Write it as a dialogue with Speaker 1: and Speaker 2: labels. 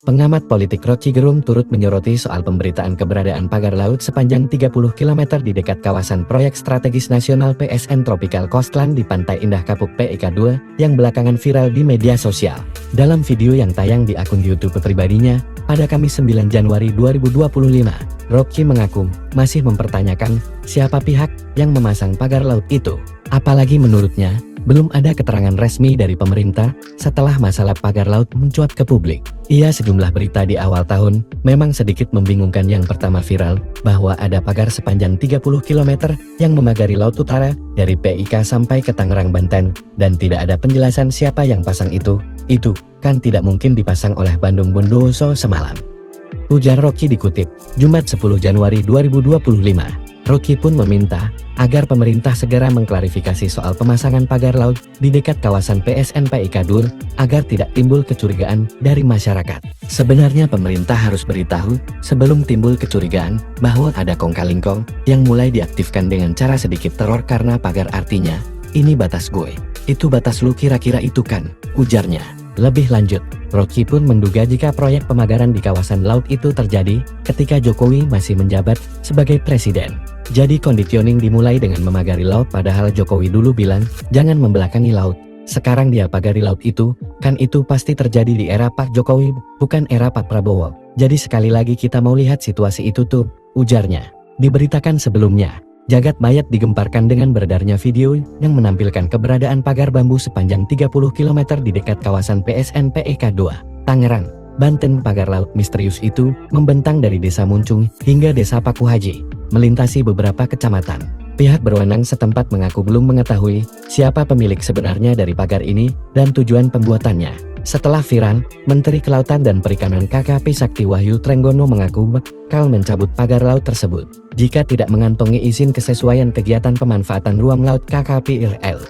Speaker 1: Pengamat politik Rocky Gerung turut menyoroti soal pemberitaan keberadaan pagar laut sepanjang 30 km di dekat kawasan proyek strategis nasional PSN Tropical Coastline di Pantai Indah Kapuk PIK 2 yang belakangan viral di media sosial. Dalam video yang tayang di akun YouTube pribadinya pada Kamis 9 Januari 2025, Rocky mengaku masih mempertanyakan siapa pihak yang memasang pagar laut itu. Apalagi menurutnya, belum ada keterangan resmi dari pemerintah setelah masalah pagar laut mencuat ke publik. Sejumlah berita di awal tahun memang sedikit membingungkan. Yang pertama viral bahwa ada pagar sepanjang 30 km yang memagari laut utara dari PIK sampai ke Tangerang, Banten, dan tidak ada penjelasan siapa yang pasang itu. Itu kan tidak mungkin dipasang oleh Bandung Bondowoso semalam, ujar Rocky dikutip Jumat 10 Januari 2025. Rocky pun meminta agar pemerintah segera mengklarifikasi soal pemasangan pagar laut di dekat kawasan PSN PIK 2 agar tidak timbul kecurigaan dari masyarakat. Sebenarnya pemerintah harus beritahu sebelum timbul kecurigaan bahwa ada kong-kali-kong yang mulai diaktifkan dengan cara sedikit teror karena pagar, artinya ini batas gue, itu batas lu, kira-kira itu kan, ujarnya. Lebih lanjut, Rocky pun menduga jika proyek pemagaran di kawasan laut itu terjadi ketika Jokowi masih menjabat sebagai presiden. Jadi conditioning dimulai dengan memagari laut, padahal Jokowi dulu bilang jangan membelakangi laut. Sekarang dia pagari laut itu, kan itu pasti terjadi di era Pak Jokowi, bukan era Pak Prabowo. Jadi sekali lagi kita mau lihat situasi itu tuh, ujarnya. Diberitakan sebelumnya, jagat mayat digemparkan dengan beredarnya video yang menampilkan keberadaan pagar bambu sepanjang 30 km di dekat kawasan PSN PIK 2, Tangerang, Banten. Pagar laut misterius itu membentang dari Desa Muncung hingga Desa Paku Haji, melintasi beberapa kecamatan. Pihak berwenang setempat mengaku belum mengetahui siapa pemilik sebenarnya dari pagar ini dan tujuan pembuatannya. Setelah viral, Menteri Kelautan dan Perikanan KKP Sakti Wahyu Trenggono mengaku bakal mencabut pagar laut tersebut jika tidak mengantongi izin kesesuaian kegiatan pemanfaatan ruang laut KKP IRL.